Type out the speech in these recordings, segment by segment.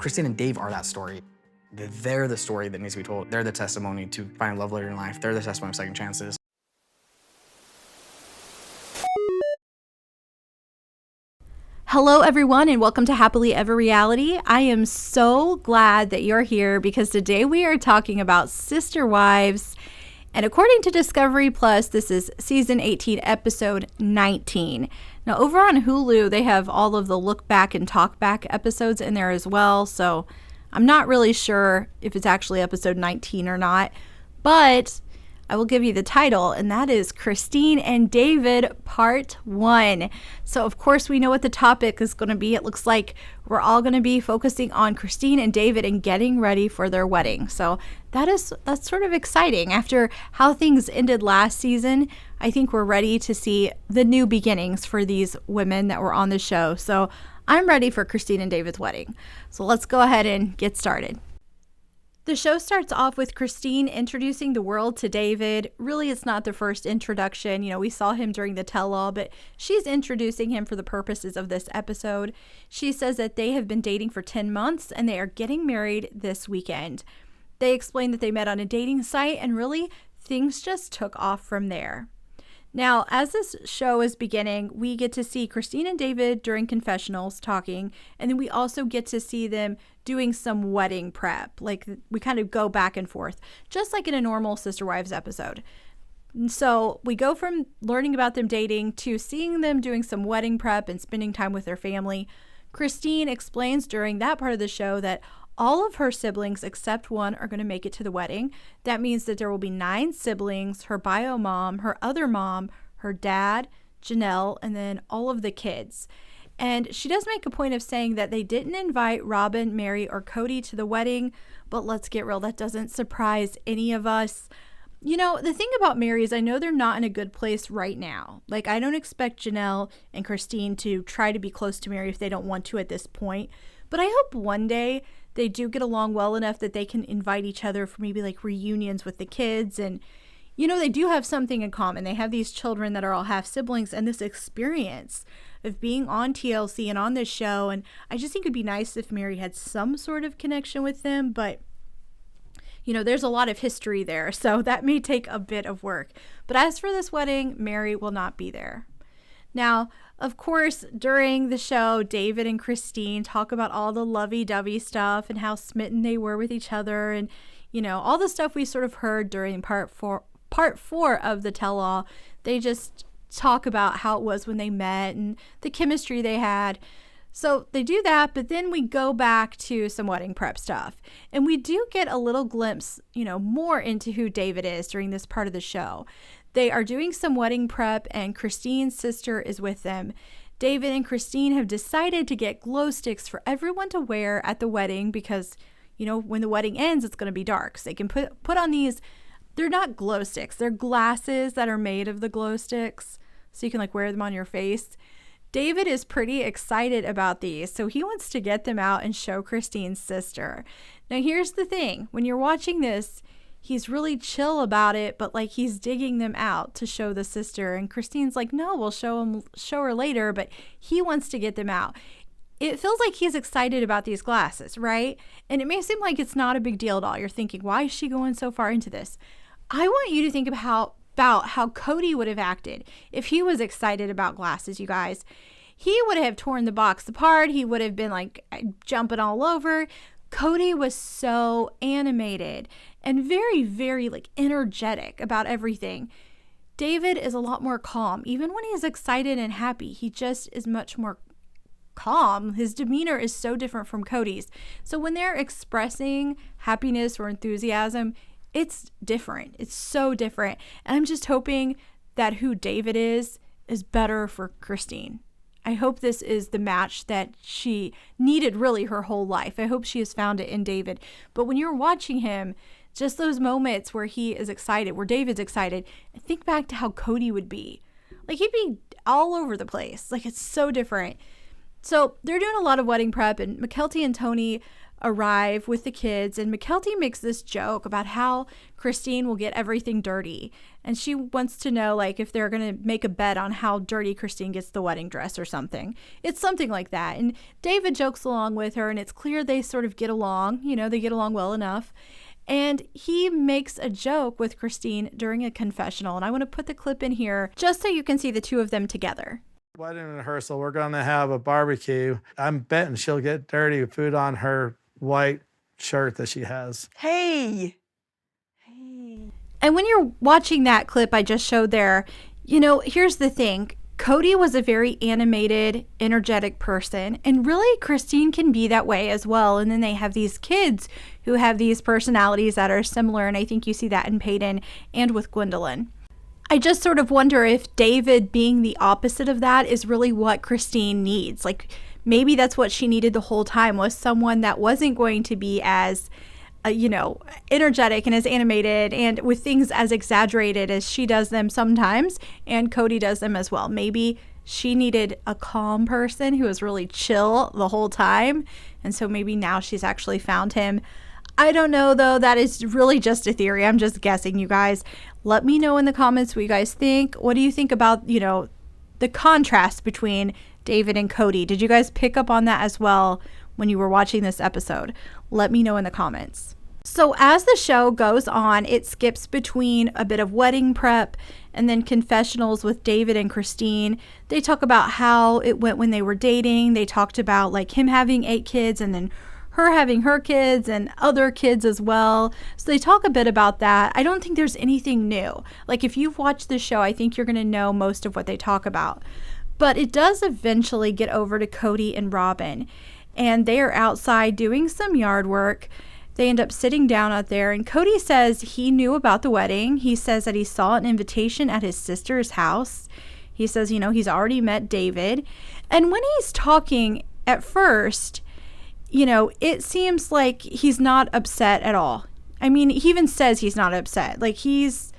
Christine and Dave are that story. They're the story that needs to be told. They're the testimony to find love later in life. They're the testimony of second chances. Hello, everyone, and welcome to Happily Ever Reality. I am so glad that you're here because today we are talking about Sister Wives. And according to Discovery Plus, this is season 18, episode 19. Now, over on Hulu, they have all of the look back and talk back episodes in there as well. So I'm not really sure if it's actually episode 19 or not, but I will give you the title, and that is Christine and David Part 1. So, of course, we know what the topic is going to be. It looks like we're all going to be focusing on Christine and David and getting ready for their wedding. So that's sort of exciting. After how things ended last season, I think we're ready to see the new beginnings for these women that were on the show. So I'm ready for Christine and David's wedding. So let's go ahead and get started. The show starts off with Christine introducing the world to David. Really, it's not the first introduction. You know, we saw him during the tell-all, but she's introducing him for the purposes of this episode. She says that they have been dating for 10 months and they are getting married this weekend. They explain that they met on a dating site and really things just took off from there. Now, as this show is beginning, we get to see Christine and David during confessionals talking, and then we also get to see them doing some wedding prep. Like, we kind of go back and forth, just like in a normal Sister Wives episode. And so we go from learning about them dating to seeing them doing some wedding prep and spending time with their family. Christine explains during that part of the show that all of her siblings except one are going to make it to the wedding. That means that there will be 9 siblings, her bio mom, her other mom, her dad, Janelle, and then all of the kids. And she does make a point of saying that they didn't invite Robyn, Mary, or Cody to the wedding, but let's get real, that doesn't surprise any of us. You know, the thing about Mary is I know they're not in a good place right now. Like, I don't expect Janelle and Christine to try to be close to Mary if they don't want to at this point. But I hope one day they do get along well enough that they can invite each other for maybe like reunions with the kids. And, you know, they do have something in common. They have these children that are all half siblings and this experience of being on TLC and on this show. And I just think it'd be nice if Mary had some sort of connection with them. But, you know, there's a lot of history there, so that may take a bit of work. But as for this wedding, Mary will not be there. Now, of course, during the show, David and Christine talk about all the lovey-dovey stuff and how smitten they were with each other and, you know, all the stuff we sort of heard during part four of the tell-all. They just talk about how it was when they met and the chemistry they had. So they do that, but then we go back to some wedding prep stuff. And we do get a little glimpse, you know, more into who David is during this part of the show. They are doing some wedding prep and Christine's sister is with them. David and Christine have decided to get glow sticks for everyone to wear at the wedding because, you know, when the wedding ends, it's going to be dark. So they can put on these, they're not glow sticks, they're glasses that are made of the glow sticks. So you can like wear them on your face. David is pretty excited about these, so he wants to get them out and show Christine's sister. Now here's the thing, when you're watching this, he's really chill about it, but like he's digging them out to show the sister. And Christine's like, no, we'll show her later, but he wants to get them out. It feels like he's excited about these glasses, right? And it may seem like it's not a big deal at all. You're thinking, why is she going so far into this? I want you to think about how Cody would have acted if he was excited about glasses, you guys. He would have torn the box apart. He would have been like jumping all over. Cody was so animated and very, very like energetic about everything. David is a lot more calm. Even when he's excited and happy, he just is much more calm. His demeanor is so different from Cody's. So when they're expressing happiness or enthusiasm, it's different. It's so different. And I'm just hoping that who David is better for Christine. I hope this is the match that she needed really her whole life. I hope she has found it in David. But when you're watching him, just those moments where he is excited, where David's excited, think back to how Cody would be. Like, he'd be all over the place. Like, it's so different. So they're doing a lot of wedding prep, and Mykelti and Tony arrive with the kids, and Mykelti makes this joke about how Christine will get everything dirty, and she wants to know, like, if they're going to make a bet on how dirty Christine gets the wedding dress or something. It's something like that, and David jokes along with her, and it's clear they sort of get along. They get along well enough, and he makes a joke with Christine during a confessional, and I want to put the clip in here just so you can see the two of them together. Wedding rehearsal, we're going to have a barbecue. I'm betting she'll get dirty food on her white shirt that she has. Hey. And when you're watching that clip I just showed there, here's the thing. Cody was a very animated, energetic person, and really Christine can be that way as well. And then they have these kids who have these personalities that are similar, and I think you see that in Peyton and with Gwendolyn. I just sort of wonder if David being the opposite of that is really what Christine needs. Like, maybe that's what she needed the whole time, was someone that wasn't going to be as, energetic and as animated and with things as exaggerated as she does them sometimes, and Cody does them as well. Maybe she needed a calm person who was really chill the whole time, and so maybe now she's actually found him. I don't know, though. That is really just a theory. I'm just guessing, you guys. Let me know in the comments what you guys think. What do you think about, the contrast between David and Cody? Did you guys pick up on that as well when you were watching this episode? Let me know in the comments. So as the show goes on, it skips between a bit of wedding prep and then confessionals with David and Christine. They talk about how it went when they were dating. They talked about like him having 8 kids and then her having her kids and other kids as well. So they talk a bit about that. I don't think there's anything new. Like, if you've watched the show, I think you're going to know most of what they talk about. But it does eventually get over to Cody and Robyn, and they are outside doing some yard work. They end up sitting down out there, and Cody says he knew about the wedding. He says that he saw an invitation at his sister's house. He says, he's already met David. And when he's talking at first, it seems like he's not upset at all. I mean, he even says he's not upset. Like, he's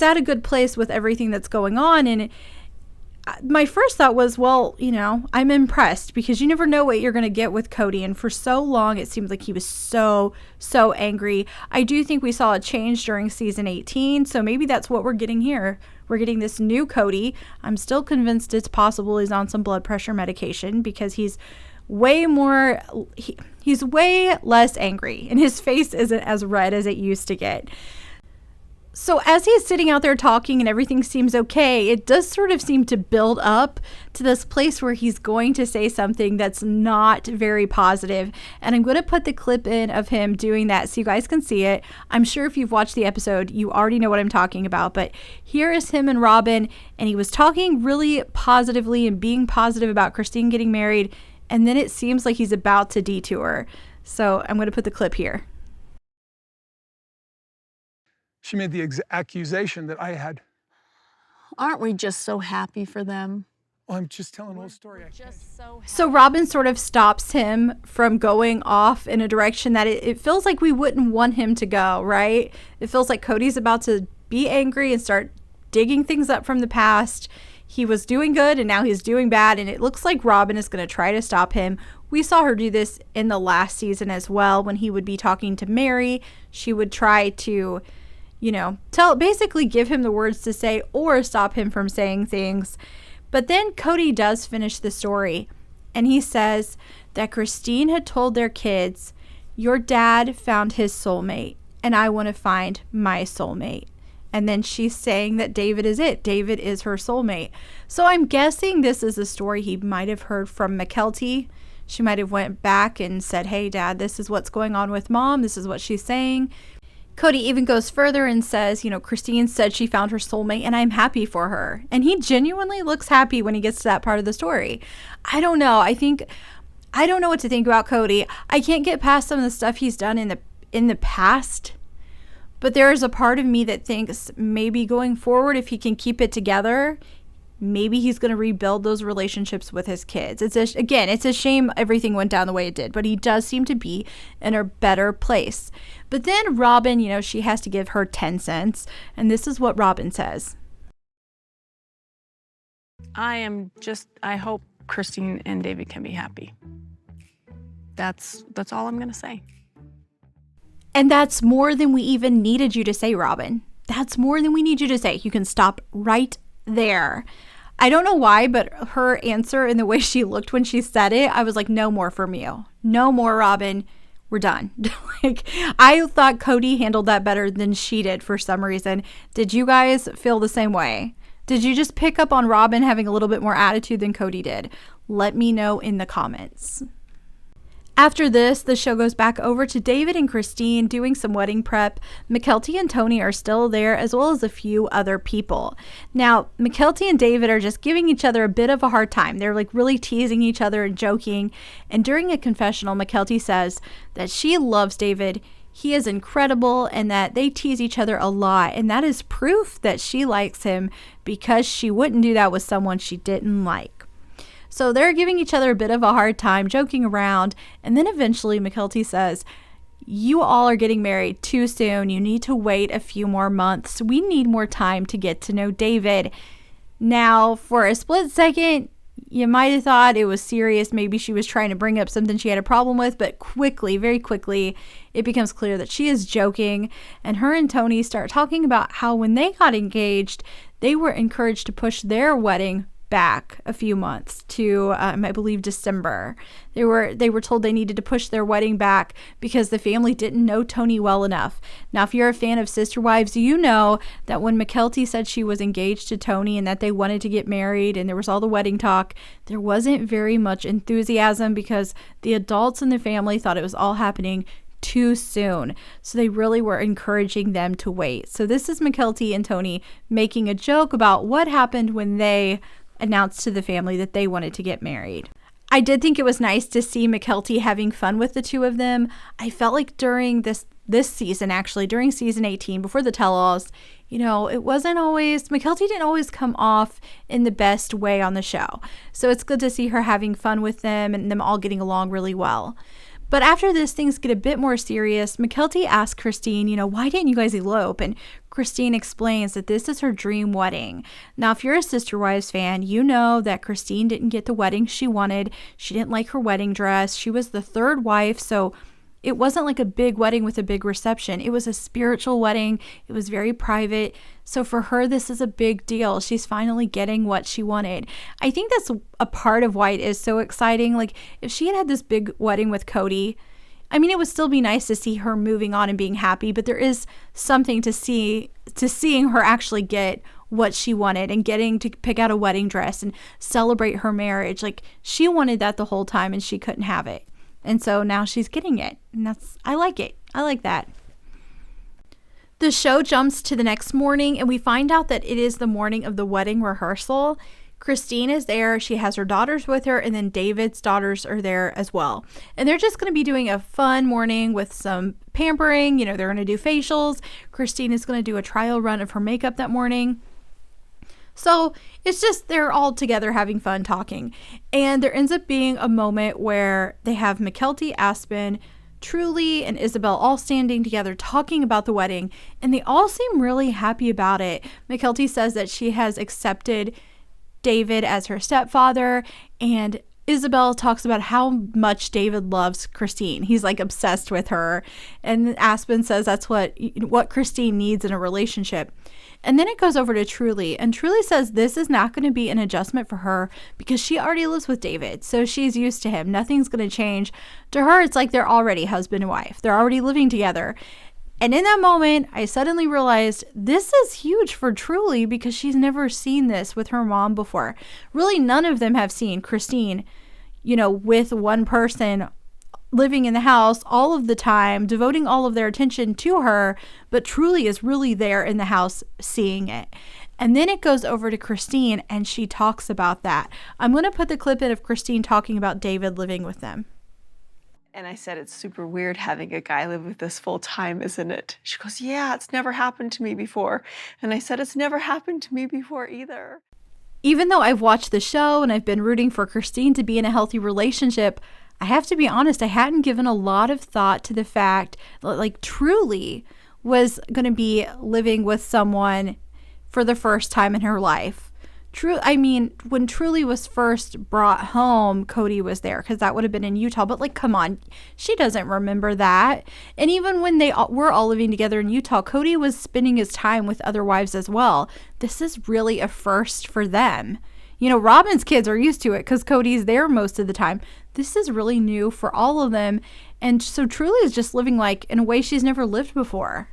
at a good place with everything that's going on. And my first thought was, well, I'm impressed, because you never know what you're going to get with Cody. And for so long, it seemed like he was so angry. I do think we saw a change during season 18. So maybe that's what we're getting here. We're getting this new Cody. I'm still convinced it's possible he's on some blood pressure medication, because he's way less angry, and his face isn't as red as it used to get. So as he's sitting out there talking and everything seems okay, it does sort of seem to build up to this place where he's going to say something that's not very positive. And I'm going to put the clip in of him doing that so you guys can see it. I'm sure if you've watched the episode, you already know what I'm talking about. But here is him and Robyn, and he was talking really positively and being positive about Christine getting married. And then it seems like he's about to detour. So I'm going to put the clip here. She made the accusation that I had. Aren't we just so happy for them? Well, I'm just telling a whole story. So Robyn sort of stops him from going off in a direction that it feels like we wouldn't want him to go, right? It feels like Cody's about to be angry and start digging things up from the past. He was doing good and now he's doing bad, and it looks like Robyn is going to try to stop him. We saw her do this in the last season as well. When he would be talking to Mary, she would try to, basically give him the words to say or stop him from saying things. But then Cody does finish the story, and he says that Christine had told their kids, "Your dad found his soulmate, and I want to find my soulmate." And then she's saying that David is it. David is her soulmate. So I'm guessing this is a story he might have heard from Mykelti. She might have went back and said, "Hey, Dad, this is what's going on with Mom. This is what she's saying." Cody even goes further and says, Christine said she found her soulmate, and I'm happy for her. And he genuinely looks happy when he gets to that part of the story. I don't know. I don't know what to think about Cody. I can't get past some of the stuff he's done in the past. But there is a part of me that thinks maybe going forward, if he can keep it together, maybe he's going to rebuild those relationships with his kids. It's a shame everything went down the way it did, but he does seem to be in a better place. But then Robyn, she has to give her 10 cents, and this is what Robyn says. I hope Christine and David can be happy. That's all I'm gonna say. And that's more than we even needed you to say, Robyn. That's more than we need you to say. You can stop right there. I don't know why, but her answer and the way she looked when she said it, I was like, no more from you. No more, Robyn. We're done. Like, I thought Cody handled that better than she did for some reason. Did you guys feel the same way? Did you just pick up on Robyn having a little bit more attitude than Cody did? Let me know in the comments. After this, the show goes back over to David and Christine doing some wedding prep. Mykelti and Tony are still there, as well as a few other people. Now, Mykelti and David are just giving each other a bit of a hard time. They're like really teasing each other and joking. And during a confessional, Mykelti says that she loves David. He is incredible, and that they tease each other a lot. And that is proof that she likes him, because she wouldn't do that with someone she didn't like. So they're giving each other a bit of a hard time, joking around. And then eventually Mykelti says, you all are getting married too soon. You need to wait a few more months. We need more time to get to know David. Now, for a split second, you might have thought it was serious. Maybe she was trying to bring up something she had a problem with, but quickly, very quickly, it becomes clear that she is joking. And her and Tony start talking about how when they got engaged, they were encouraged to push their wedding back a few months to I believe December. They were told they needed to push their wedding back because the family didn't know Tony well enough. Now, if you're a fan of Sister Wives, you know that when Mykelti said she was engaged to Tony and that they wanted to get married and there was all the wedding talk, there wasn't very much enthusiasm because the adults in the family thought it was all happening too soon. So they really were encouraging them to wait. So this is Mykelti and Tony making a joke about what happened when they announced to the family that they wanted to get married. I did think it was nice to see Mykelti having fun with the two of them. I felt like during this season, actually, during season 18, before the tell-alls, it wasn't always, Mykelti didn't always come off in the best way on the show. So it's good to see her having fun with them and them all getting along really well. But after this, things get a bit more serious. Mykelti asks Christine, why didn't you guys elope? And Christine explains that this is her dream wedding. Now, if you're a Sister Wives fan, you know that Christine didn't get the wedding she wanted. She didn't like her wedding dress. She was the third wife, so it wasn't like a big wedding with a big reception. It was a spiritual wedding. It was very private. So for her, this is a big deal. She's finally getting what she wanted. I think that's a part of why it is so exciting. Like, if she had this big wedding with Cody, it would still be nice to see her moving on and being happy, but there is something to seeing her actually get what she wanted and getting to pick out a wedding dress and celebrate her marriage. Like, she wanted that the whole time and she couldn't have it. And so now she's getting it. And I like it. I like that. The show jumps to the next morning and we find out that it is the morning of the wedding rehearsal. Christine is there. She has her daughters with her, and then David's daughters are there as well. And they're just going to be doing a fun morning with some pampering. They're going to do facials. Christine is going to do a trial run of her makeup that morning. So it's just they're all together having fun talking. And there ends up being a moment where they have Mykelti, Aspen, Truly, and Isabel all standing together talking about the wedding. And they all seem really happy about it. Mykelti says that she has accepted David as her stepfather. And Isabel talks about how much David loves Christine. He's like obsessed with her. And Aspen says that's what Christine needs in a relationship. And then it goes over to Truly, and Truly says this is not going to be an adjustment for her because she already lives with David, so she's used to him. Nothing's going to change. To her, it's like they're already husband and wife. They're already living together. And in that moment, I suddenly realized this is huge for Truly because she's never seen this with her mom before. Really, none of them have seen Christine, with one person living in the house all of the time, devoting all of their attention to her, but Truly is really there in the house seeing it. And then it goes over to Christine and she talks about that. I'm going to put the clip in of Christine talking about David living with them. And I said, it's super weird having a guy live with us full time, isn't it? She goes, yeah, it's never happened to me before. And I said, it's never happened to me before either. Even though I've watched the show and I've been rooting for Christine to be in a healthy relationship, I have to be honest, I hadn't given a lot of thought to the fact that Truly was going to be living with someone for the first time in her life. when Truly was first brought home, Cody was there because that would have been in Utah. But like, come on, she doesn't remember that. And even when they were all living together in Utah, Cody was spending his time with other wives as well. This is really a first for them. You know, Robyn's kids are used to it because Cody's there most of the time. This is really new for all of them. And so Truly is just living like in a way she's never lived before.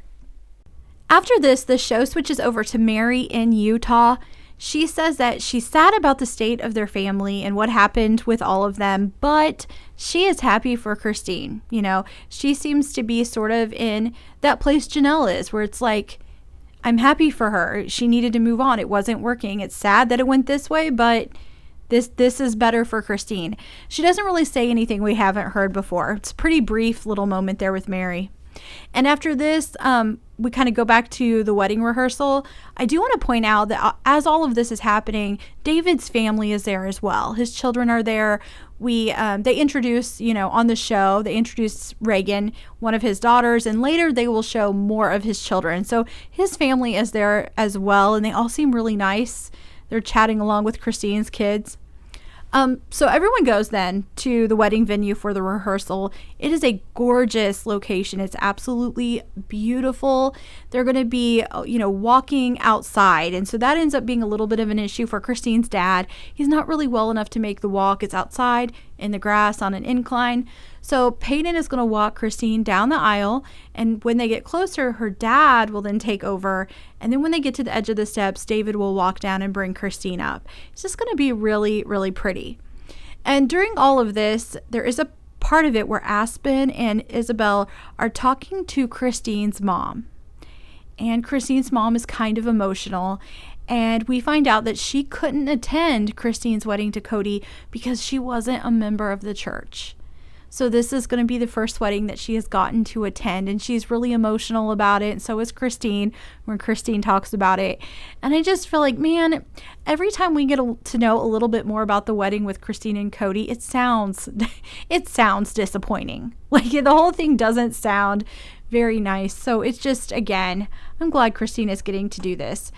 After this, the show switches over to Mary in Utah. She says that she's sad about the state of their family and what happened with all of them, but she is happy for Christine. You know, she seems to be sort of in that place Janelle is, where it's like, I'm happy for her. She needed to move on. It wasn't working. It's sad that it went this way, but this is better for Christine. She doesn't really say anything we haven't heard before. It's a pretty brief little moment there with Mary. And after this, we kind of go back to the wedding rehearsal. I do want to point out that as all of this is happening, David's family is there as well. His children are there. They introduce, on the show, they introduce Reagan, one of his daughters, and later they will show more of his children. So his family is there as well, and they all seem really nice. They're chatting along with Christine's kids. So everyone goes then to the wedding venue for the rehearsal. It is a gorgeous location. It's absolutely beautiful. They're going to be, walking outside. And so that ends up being a little bit of an issue for Christine's dad. He's not really well enough to make the walk. It's outside in the grass on an incline. So Peyton is going to walk Christine down the aisle. And when they get closer, her dad will then take over. And then when they get to the edge of the steps, David will walk down and bring Christine up. It's just going to be really, really pretty. And during all of this, there is a part of it where Aspen and Isabel are talking to Christine's mom. And Christine's mom is kind of emotional. And we find out that she couldn't attend Christine's wedding to Cody because she wasn't a member of the church. So this is going to be the first wedding that she has gotten to attend, and she's really emotional about it, and so is Christine when Christine talks about it. And I just feel like, man, every time we get to know a little bit more about the wedding with Christine and Cody, it sounds disappointing. Like, the whole thing doesn't sound very nice. So it's just, again, I'm glad Christine is getting to do this.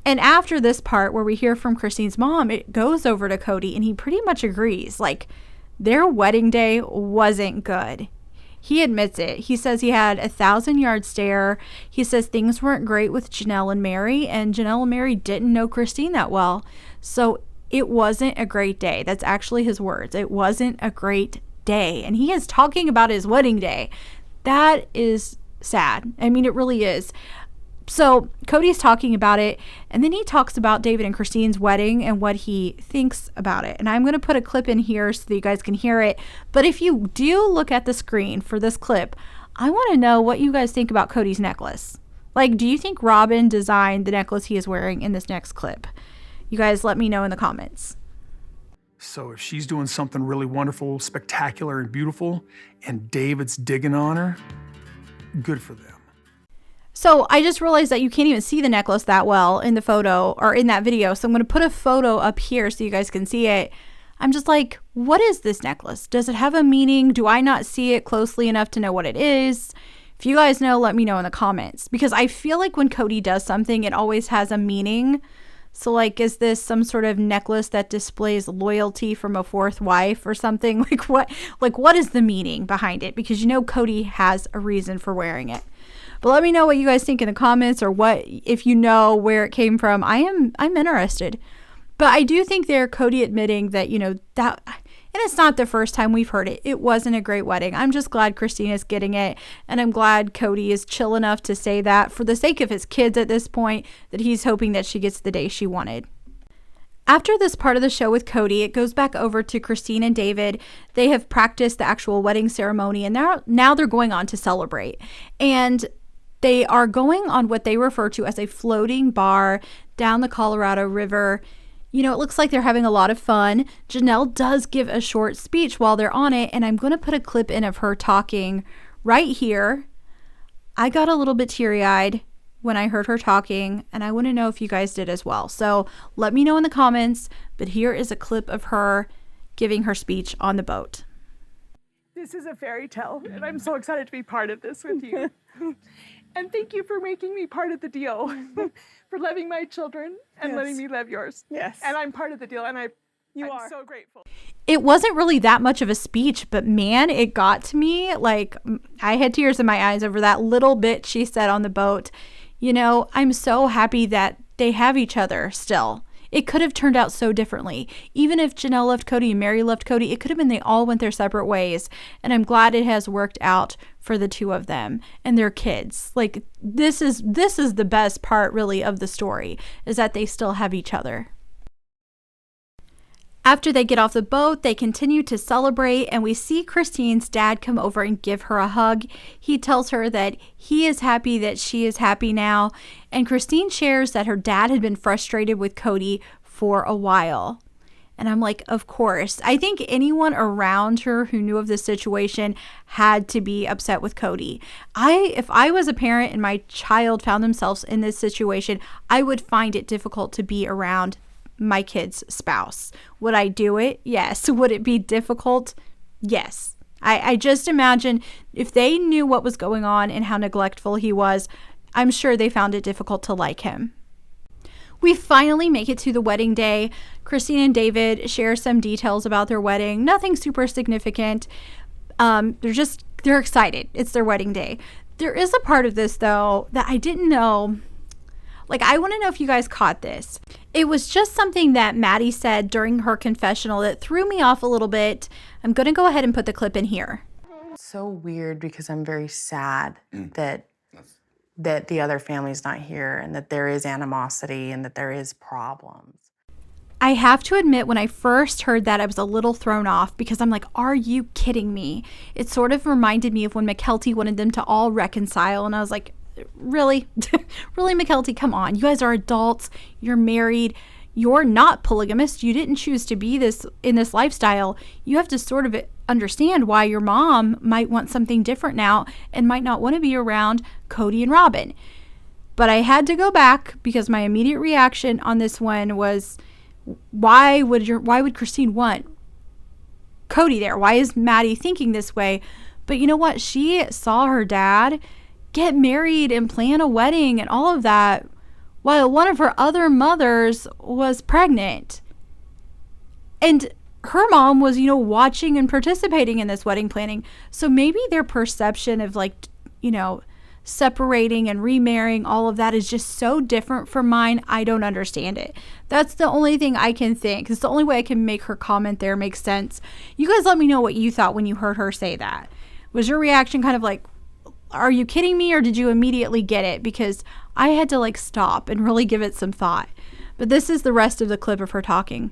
And after this part where we hear from Christine's mom, it goes over to Cody, and he pretty much agrees. Like, their wedding day wasn't good. He admits it. He says he had a 1,000-yard stare. He says things weren't great with Janelle and Mary, and Janelle and Mary didn't know Christine that well. So it wasn't a great day. That's actually his words. It wasn't a great day. And he is talking about his wedding day. That is sad. I mean, it really is. So Cody's talking about it, and then he talks about David and Christine's wedding and what he thinks about it. And I'm going to put a clip in here so that you guys can hear it. But if you do look at the screen for this clip, I want to know what you guys think about Cody's necklace. Like, do you think Robyn designed the necklace he is wearing in this next clip? You guys let me know in the comments. So if she's doing something really wonderful, spectacular, and beautiful, and David's digging on her, good for them. So I just realized that you can't even see the necklace that well in the photo or in that video. So I'm going to put a photo up here so you guys can see it. I'm just like, what is this necklace? Does it have a meaning? Do I not see it closely enough to know what it is? If you guys know, let me know in the comments. Because I feel like when Cody does something, it always has a meaning. So like, is this some sort of necklace that displays loyalty from a fourth wife or something? What is the meaning behind it? Because Cody has a reason for wearing it. But let me know what you guys think in the comments, or what, if you know where it came from. I'm interested. But I do think Cody admitting that, that, and it's not the first time we've heard it. It wasn't a great wedding. I'm just glad Christine is getting it. And I'm glad Cody is chill enough to say that for the sake of his kids at this point, that he's hoping that she gets the day she wanted. After this part of the show with Cody, it goes back over to Christine and David. They have practiced the actual wedding ceremony, and now they're going on to celebrate. And they are going on what they refer to as a floating bar down the Colorado River. It looks like they're having a lot of fun. Janelle does give a short speech while they're on it, and I'm going to put a clip in of her talking right here. I got a little bit teary-eyed when I heard her talking, and I want to know if you guys did as well. So let me know in the comments, but here is a clip of her giving her speech on the boat. This is a fairy tale, and I'm so excited to be part of this with you. And thank you for making me part of the deal, for loving my children and letting me love yours. Yes. And I'm part of the deal, and I'm so grateful. It wasn't really that much of a speech, but man, it got to me. Like, I had tears in my eyes over that little bit she said on the boat. You know, I'm so happy that they have each other still. It could have turned out so differently. Even if Janelle loved Cody and Mary loved Cody, it could have been they all went their separate ways. And I'm glad it has worked out for the two of them and their kids. Like, this is the best part, really, of the story, is that they still have each other. After they get off the boat, they continue to celebrate, and we see Christine's dad come over and give her a hug. He tells her that he is happy that she is happy now, and Christine shares that her dad had been frustrated with Cody for a while. And I'm like, of course. I think anyone around her who knew of this situation had to be upset with Cody. If I was a parent and my child found themselves in this situation, I would find it difficult to be around my kid's spouse. Would I do it? Yes. Would it be difficult? Yes. I just imagine if they knew what was going on and how neglectful he was, I'm sure they found it difficult to like him. We finally make it to the wedding day. Christine and David share some details about their wedding. Nothing super significant. They're excited. It's their wedding day. There is a part of this, though, that I didn't know. Like, I want to know if you guys caught this. It was just something that Maddie said during her confessional that threw me off a little bit. I'm going to go ahead and put the clip in here. So weird, because I'm very sad that the other family's not here, and that there is animosity and that there is problems. I have to admit, when I first heard that, I was a little thrown off, because I'm like, are you kidding me? It sort of reminded me of when McKelty wanted them to all reconcile, and I was like, really? Really, McKelty? Come on. You guys are adults. You're married. You're not polygamous. You didn't choose to be in this lifestyle. You have to sort of understand why your mom might want something different now and might not want to be around Cody and Robyn. But I had to go back, because my immediate reaction on this one was, why would Christine want Cody there? Why is Maddie thinking this way? But you know what? She saw her dad get married and plan a wedding and all of that while one of her other mothers was pregnant. And her mom was, watching and participating in this wedding planning. So maybe their perception of separating and remarrying, all of that is just so different from mine. I don't understand it. That's the only thing I can think. It's the only way I can make her comment there make sense. You guys let me know what you thought when you heard her say that. Was your reaction kind of like, are you kidding me, or did you immediately get it? Because I had to stop and really give it some thought. But this is the rest of the clip of her talking.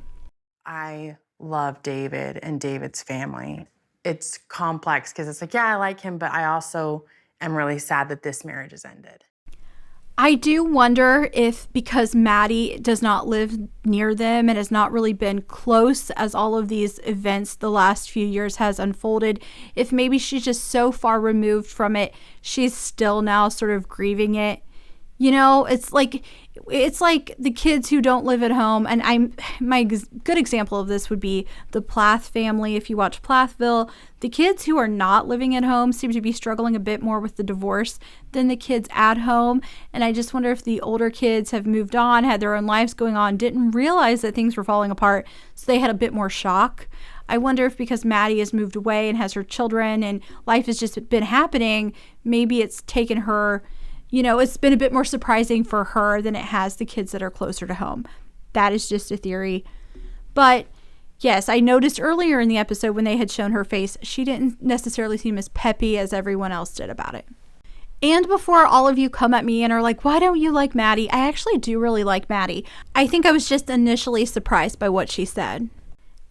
I love David and David's family. It's complex, because it's like, yeah, I like him, but I also am really sad that this marriage has ended. I do wonder if, because Maddie does not live near them and has not really been close as all of these events the last few years has unfolded, if maybe she's just so far removed from it, she's still now sort of grieving it. It's like the kids who don't live at home, and my good example of this would be the Plath family. If you watch Plathville, the kids who are not living at home seem to be struggling a bit more with the divorce than the kids at home. And I just wonder if the older kids have moved on, had their own lives going on, didn't realize that things were falling apart, so they had a bit more shock. I wonder if, because Maddie has moved away and has her children and life has just been happening, maybe it's taken her, it's been a bit more surprising for her than it has the kids that are closer to home. That is just a theory. But yes, I noticed earlier in the episode when they had shown her face, she didn't necessarily seem as peppy as everyone else did about it. And before all of you come at me and are like, why don't you like Maddie? I actually do really like Maddie. I think I was just initially surprised by what she said.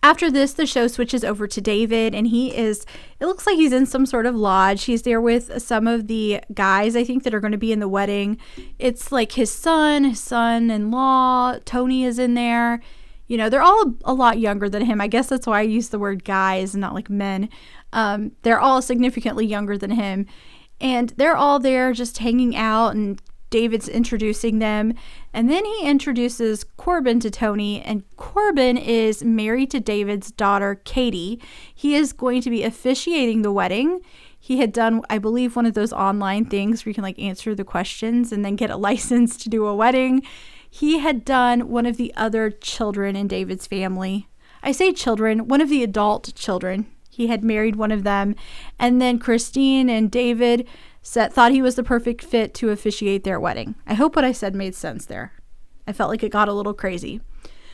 After this, the show switches over to David, and it looks like he's in some sort of lodge. He's there with some of the guys, I think, that are going to be in the wedding. It's like his son-in-law, Tony is in there. They're all a lot younger than him. I guess that's why I use the word guys and not like men. They're all significantly younger than him. And they're all there just hanging out, and David's introducing them, and then he introduces Corbin to Tony, and Corbin is married to David's daughter, Katie. He is going to be officiating the wedding. He had done, I believe, one of those online things where you can like answer the questions and then get a license to do a wedding. He had done one of the other children in David's family. I say children, one of the adult children. He had married one of them. And then Christine and David thought he was the perfect fit to officiate their wedding. I hope what I said made sense there. I felt like it got a little crazy.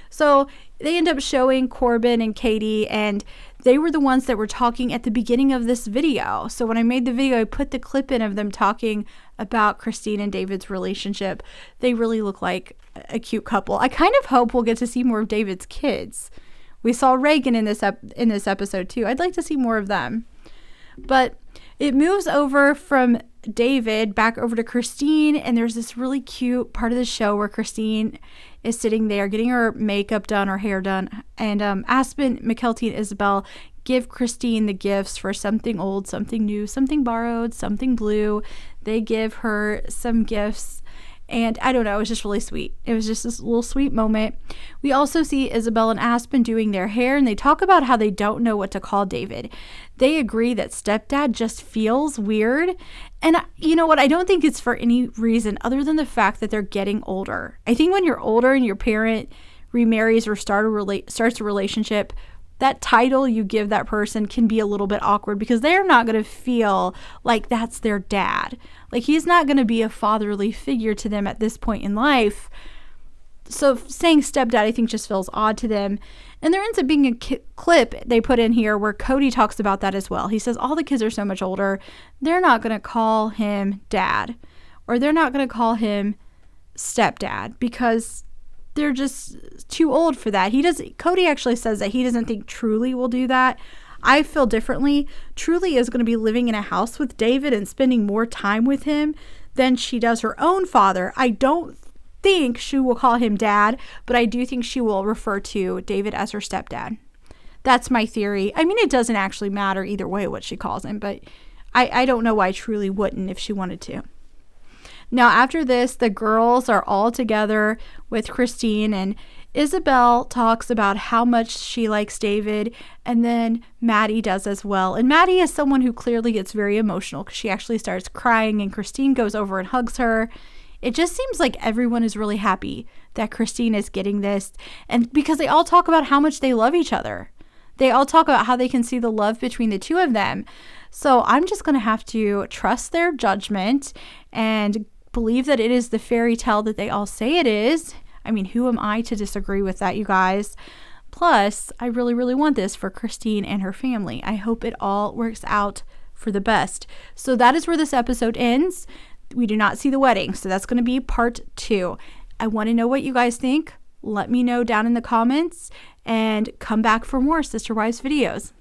So they end up showing Corbin and Katie, and they were the ones that were talking at the beginning of this video. So when I made the video, I put the clip in of them talking about Christine and David's relationship. They really look like a cute couple. I kind of hope we'll get to see more of David's kids. We saw Reagan in this episode too. I'd like to see more of them. But it moves over from David back over to Christine, and there's this really cute part of the show where Christine is sitting there getting her makeup done, her hair done, and Aspen, McKelty, and Isabel give Christine the gifts for something old, something new, something borrowed, something blue. They give her some gifts, and I don't know, it was just really sweet. It was just this little sweet moment. We also see Isabel and Aspen doing their hair, and they talk about how they don't know what to call David. They agree that stepdad just feels weird. And you know what? I don't think it's for any reason other than the fact that they're getting older. I think when you're older and your parent remarries or starts a relationship, that title you give that person can be a little bit awkward because they're not going to feel like that's their dad. Like he's not going to be a fatherly figure to them at this point in life. So saying stepdad, I think, just feels odd to them. And there ends up being a clip they put in here where Cody talks about that as well. He says all the kids are so much older, they're not going to call him dad, or they're not going to call him stepdad because they're just too old for that. Cody actually says that he doesn't think Truly will do that. I feel differently. Truly is going to be living in a house with David and spending more time with him than she does her own father. I don't think she will call him dad, but I do think she will refer to David as her stepdad. That's my theory. I mean, it doesn't actually matter either way what she calls him, but I don't know why Truly wouldn't if she wanted to. Now, after this, the girls are all together with Christine, and Isabel talks about how much she likes David, and then Maddie does as well. And Maddie is someone who clearly gets very emotional because she actually starts crying, and Christine goes over and hugs her. It just seems like everyone is really happy that Christine is getting this, and because they all talk about how much they love each other. They all talk about how they can see the love between the two of them. So I'm just going to have to trust their judgment and believe that it is the fairy tale that they all say it is. I mean, who am I to disagree with that, you guys? Plus, I really, really want this for Christine and her family. I hope it all works out for the best. So that is where this episode ends. We do not see the wedding, so that's going to be part 2. I want to know what you guys think. Let me know down in the comments and come back for more Sister Wives videos.